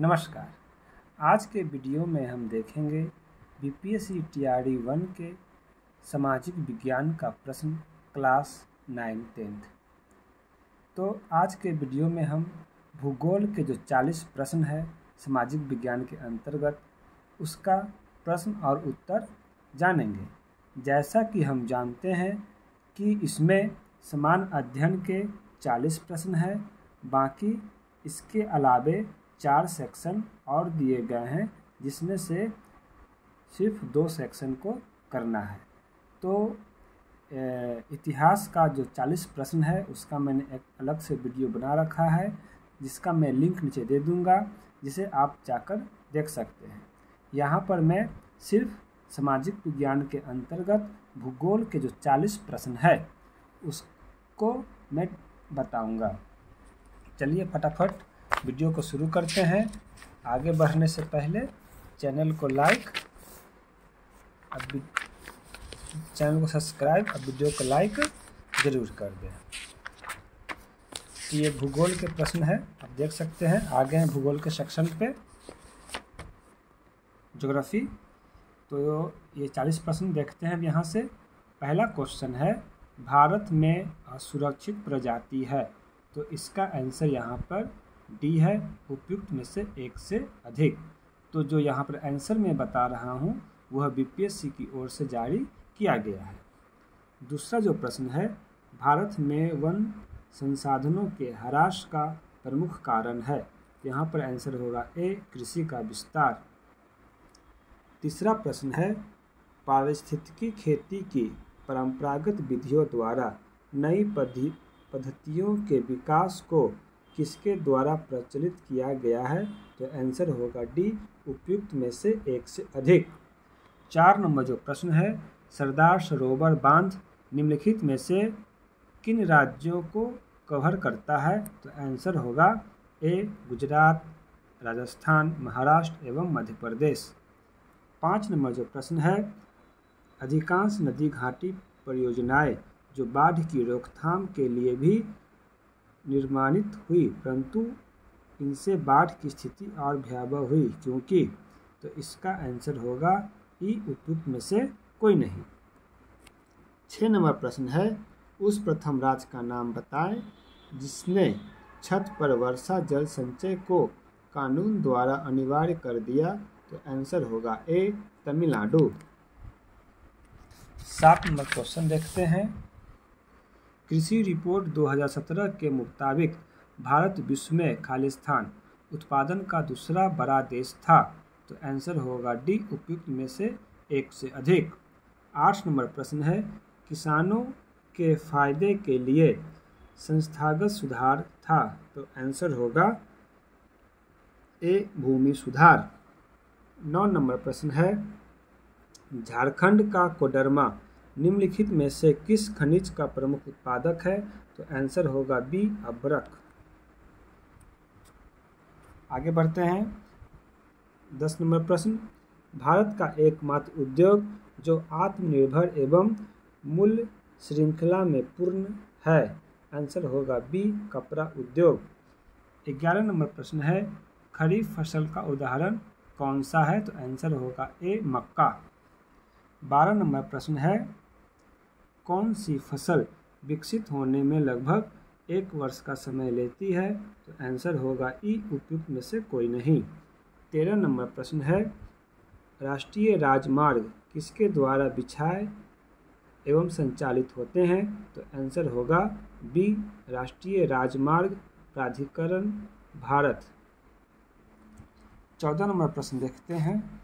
नमस्कार। आज के वीडियो में हम देखेंगे बीपीएससी टीआरडी 1 के सामाजिक विज्ञान का प्रश्न क्लास 9-10। तो आज के वीडियो में हम भूगोल के जो 40 प्रश्न है सामाजिक विज्ञान के अंतर्गत उसका प्रश्न और उत्तर जानेंगे। जैसा कि हम जानते हैं कि इसमें समान अध्ययन के 40 प्रश्न हैं, बाकी इसके अलावे 4 सेक्शन और दिए गए हैं जिसमें से सिर्फ 2 सेक्शन को करना है। तो इतिहास का जो 40 प्रश्न है उसका मैंने एक अलग से वीडियो बना रखा है जिसका मैं लिंक नीचे दे दूंगा, जिसे आप जाकर देख सकते हैं। यहाँ पर मैं सिर्फ सामाजिक विज्ञान के अंतर्गत भूगोल के जो 40 प्रश्न है उसको मैं बताऊंगा। चलिए फटाफट वीडियो को शुरू करते हैं। आगे बढ़ने से पहले चैनल को लाइक, चैनल को सब्सक्राइब और वीडियो को लाइक ज़रूर कर दें। ये भूगोल के प्रश्न है, आप देख सकते हैं। आगे हैं भूगोल के सेक्शन पे ज्योग्राफी। तो ये 40 प्रश्न देखते हैं यहाँ से। पहला क्वेश्चन है, भारत में असुरक्षित प्रजाति है, तो इसका आंसर यहाँ पर डी है, उपयुक्त में से एक से अधिक। तो जो यहाँ पर आंसर मैं बता रहा हूँ वह बीपीएससी की ओर से जारी किया गया है। दूसरा जो प्रश्न है, भारत में वन संसाधनों के ह्रास का प्रमुख कारण है, यहाँ पर आंसर होगा ए, कृषि का विस्तार। तीसरा प्रश्न है, पारिस्थितिकी खेती की परंपरागत विधियों द्वारा नई पद्धतियों के विकास को किसके द्वारा प्रचलित किया गया है, तो आंसर होगा डी, उपयुक्त में से एक से अधिक। 4 नंबर जो प्रश्न है, सरदार सरोवर बांध निम्नलिखित में से किन राज्यों को कवर करता है, तो आंसर होगा ए, गुजरात, राजस्थान, महाराष्ट्र एवं मध्य प्रदेश। 5 नंबर जो प्रश्न है, अधिकांश नदी घाटी परियोजनाएं जो बाढ़ की रोकथाम के लिए भी निर्माणित हुई, परंतु इनसे बाढ़ की स्थिति और भयावह हुई क्योंकि, तो इसका आंसर होगा ई, उपयुक्त में से कोई नहीं। 6 नंबर प्रश्न है, उस प्रथम राज्य का नाम बताएं जिसने छत पर वर्षा जल संचय को कानून द्वारा अनिवार्य कर दिया, तो आंसर होगा ए, तमिलनाडु। 7 नंबर क्वेश्चन देखते हैं, कृषि रिपोर्ट 2017 के मुताबिक भारत विश्व में खालिस्तान उत्पादन का दूसरा बड़ा देश था, तो आंसर होगा डी, उपयुक्त में से एक से अधिक। 8 नंबर प्रश्न है, किसानों के फायदे के लिए संस्थागत सुधार था, तो आंसर होगा ए, भूमि सुधार। 9 नंबर प्रश्न है, झारखंड का कोडरमा निम्नलिखित में से किस खनिज का प्रमुख उत्पादक है, तो आंसर होगा बी, अभ्रक। आगे बढ़ते हैं। 10 नंबर प्रश्न, भारत का एकमात्र उद्योग जो आत्मनिर्भर एवं मूल्य श्रृंखला में पूर्ण है, आंसर होगा बी, कपड़ा उद्योग। 11 नंबर प्रश्न है, खरीफ फसल का उदाहरण कौन सा है, तो आंसर होगा ए, मक्का। 12 नंबर प्रश्न है, कौन सी फसल विकसित होने में लगभग 1 वर्ष का समय लेती है, तो आंसर होगा ई, उपयुक्त में से कोई नहीं। 13 नंबर प्रश्न है, राष्ट्रीय राजमार्ग किसके द्वारा बिछाए एवं संचालित होते हैं, तो आंसर होगा बी, राष्ट्रीय राजमार्ग प्राधिकरण भारत। 14 नंबर प्रश्न देखते हैं,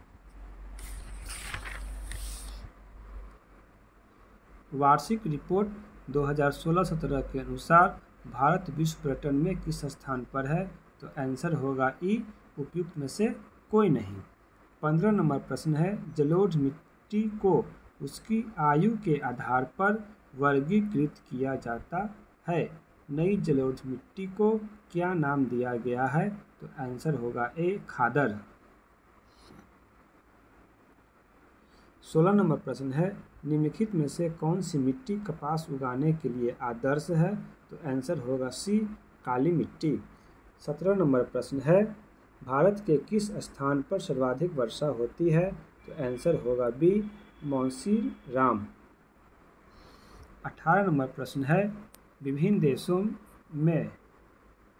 वार्षिक रिपोर्ट 2016-17 के अनुसार भारत विश्व पर्यटन में किस स्थान पर है, तो आंसर होगा ई, उपयुक्त में से कोई नहीं। 15 नंबर प्रश्न है, जलोढ़ मिट्टी को उसकी आयु के आधार पर वर्गीकृत किया जाता है, नई जलोढ़ मिट्टी को क्या नाम दिया गया है, तो आंसर होगा ए, खादर। 16 नंबर प्रश्न है, निम्नलिखित में से कौन सी मिट्टी कपास उगाने के लिए आदर्श है, तो आंसर होगा सी, काली मिट्टी। 17 नंबर प्रश्न है, भारत के किस स्थान पर सर्वाधिक वर्षा होती है? तो आंसर होगा बी, मौसीनराम। 18 नंबर प्रश्न है, विभिन्न देशों में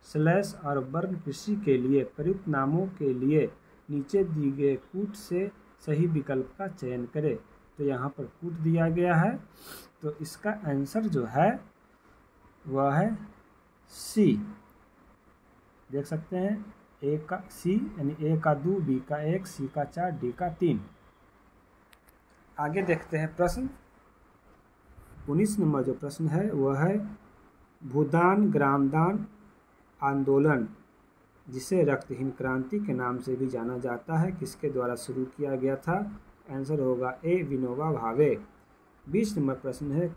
स्लैश और बर्न कृषि के लिए प्रयुक्त नामों के लिए नीचे दिए गए कूट से सही विकल्प का चयन करें। तो यहाँ पर कूट दिया गया है, तो इसका आंसर जो है वह है सी। देख सकते हैं, ए का सी यानी ए का 2, बी का 1, सी का 4, डी का 3। आगे देखते हैं प्रश्न 19 नंबर जो प्रश्न है वह है, भूदान ग्रामदान आंदोलन जिसे रक्तहीन क्रांति के नाम से भी जाना जाता है किसके द्वारा शुरू किया गया था? आंसर होगा ए, विनोबा भावे। 20 नंबर प्रश्न है,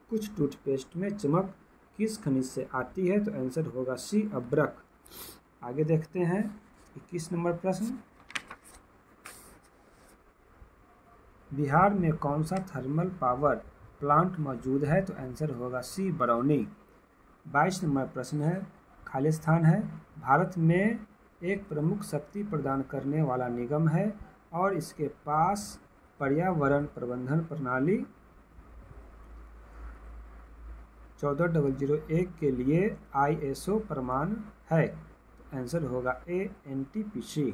कुछ टूथपेस्ट में चमक किस खनिज से आती है? तो आंसर होगा सी, अब्रक। आगे देखते हैं 21 नंबर प्रश्न, बिहार में कौन सा थर्मल पावर प्लांट मौजूद है? तो आंसर होगा सी, बरौनी। 22 नंबर प्रश्न है, खालिस्तान है भारत में एक प्रमुख शक्ति प्रदान करने वाला निगम है और इसके पास पर्यावरण प्रबंधन प्रणाली 14001 के लिए ISO प्रमाण है। तो आंसर होगा ए, NTPC।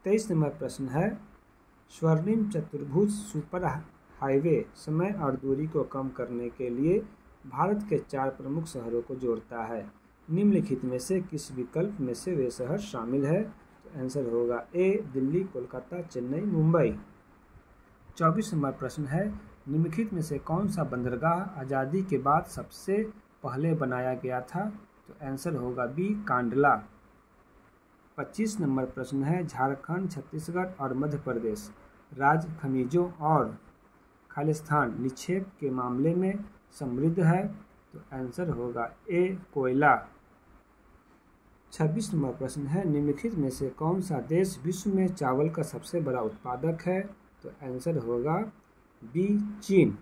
23 नंबर प्रश्न है, स्वर्णिम चतुर्भुज सुपर हाईवे समय और दूरी को कम करने के लिए भारत के 4 प्रमुख शहरों को जोड़ता है। निम्नलिखित में से किस विकल्प में से वे शहर शामिल है? तो आंसर होगा ए, दिल्ली, कोलकाता, चेन्नई, मुंबई। 24 नंबर प्रश्न है, निम्नलिखित में से कौन सा बंदरगाह आज़ादी के बाद सबसे पहले बनाया गया था? तो आंसर होगा बी, कांडला। 25 नंबर प्रश्न है, झारखंड, छत्तीसगढ़ और मध्य प्रदेश राज्य खनिजों और खालिस्तान निक्षेप के मामले में समृद्ध है। तो आंसर होगा ए, कोयला। 26 नंबर प्रश्न है, निम्नलिखित में से कौन सा देश विश्व में चावल का सबसे बड़ा उत्पादक है? तो आंसर होगा बी, चीन।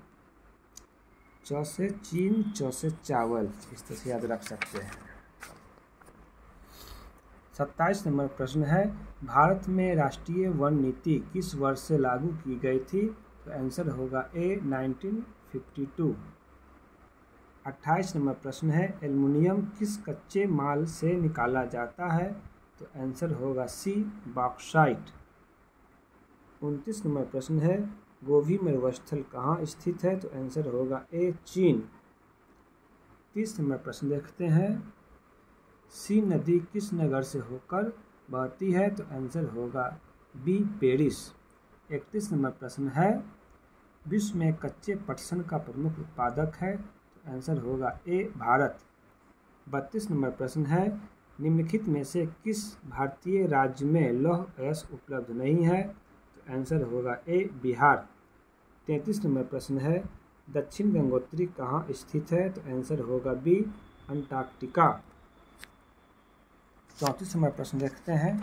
च से चीन, च से चावल, इस तरह से याद रख सकते हैं। 27 नंबर प्रश्न है, भारत में राष्ट्रीय वन नीति किस वर्ष से लागू की गई थी? तो आंसर होगा ए, 1952। 28 नंबर प्रश्न है, एल्युमिनियम किस कच्चे माल से निकाला जाता है? तो आंसर होगा सी, बॉक्साइट। 29 नंबर प्रश्न है, गोभी मरुस्थल कहाँ स्थित है? तो आंसर होगा ए, चीन। 30 नंबर प्रश्न देखते हैं, सी नदी किस नगर से होकर बहती है? तो आंसर होगा बी, पेरिस। 31 नंबर प्रश्न है, विश्व में कच्चे पटसन का प्रमुख उत्पादक है? तो आंसर होगा ए, भारत। 32 नंबर प्रश्न है, निम्नलिखित में से किस भारतीय राज्य में लौह अयस्क उपलब्ध नहीं है? तो आंसर होगा ए, बिहार। 33 नंबर प्रश्न है, दक्षिण गंगोत्री कहाँ स्थित है? तो आंसर होगा बी, अंटार्कटिका। 34 नंबर प्रश्न देखते हैं,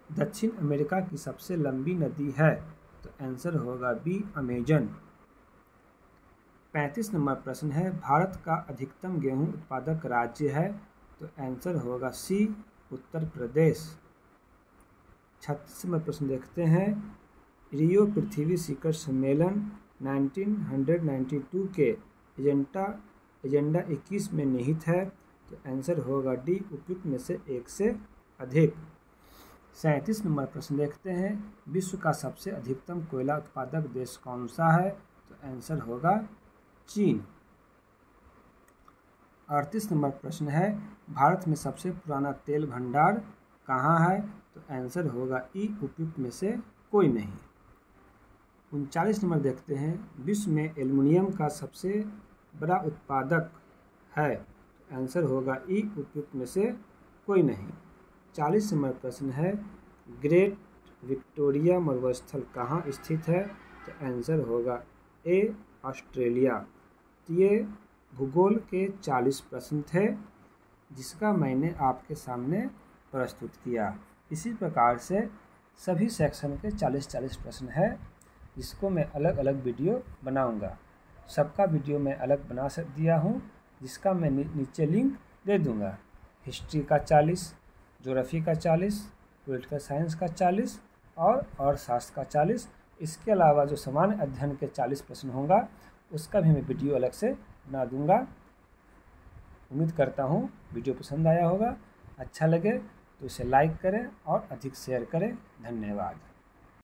दक्षिण अमेरिका की सबसे लंबी नदी है? तो आंसर होगा बी, अमेजन। 35 नंबर प्रश्न है, भारत का अधिकतम गेहूं उत्पादक राज्य है? तो आंसर होगा सी, उत्तर प्रदेश। 36 नंबर प्रश्न देखते हैं, रियो पृथ्वी शिखर सम्मेलन 1992 के एजेंडा 21 में निहित है? तो आंसर होगा डी, उपयुक्त में से एक से अधिक। 37 नंबर प्रश्न देखते हैं, विश्व का सबसे अधिकतम कोयला उत्पादक देश कौन सा है? तो आंसर होगा चीन। 38 नंबर प्रश्न है, भारत में सबसे पुराना तेल भंडार कहाँ है? तो आंसर होगा ई, उपयुक्त में से कोई नहीं। 39 नंबर देखते हैं, विश्व में एल्युमिनियम का सबसे बड़ा उत्पादक है? तो आंसर होगा ई, उपयुक्त में से कोई नहीं। 40 नंबर प्रश्न है, ग्रेट विक्टोरिया मरुस्थल कहाँ स्थित है? तो आंसर होगा ए, ऑस्ट्रेलिया। तो ये भूगोल के 40 प्रश्न थे जिसका मैंने आपके सामने प्रस्तुत किया। इसी प्रकार से सभी सेक्शन के 40-40 प्रश्न है जिसको मैं अलग अलग वीडियो बनाऊंगा। सबका वीडियो मैं अलग बना दिया हूँ जिसका मैं नीचे लिंक दे दूंगा। हिस्ट्री का 40, ज्योग्राफी का 40, पॉलिटिकल साइंस का 40 और अर्थशास्त्र का 40। इसके अलावा जो सामान्य अध्ययन के 40 प्रश्न होगा उसका भी मैं वीडियो अलग से बना दूंगा। उम्मीद करता हूँ वीडियो पसंद आया होगा। अच्छा लगे तो इसे लाइक करें और अधिक शेयर करें। धन्यवाद।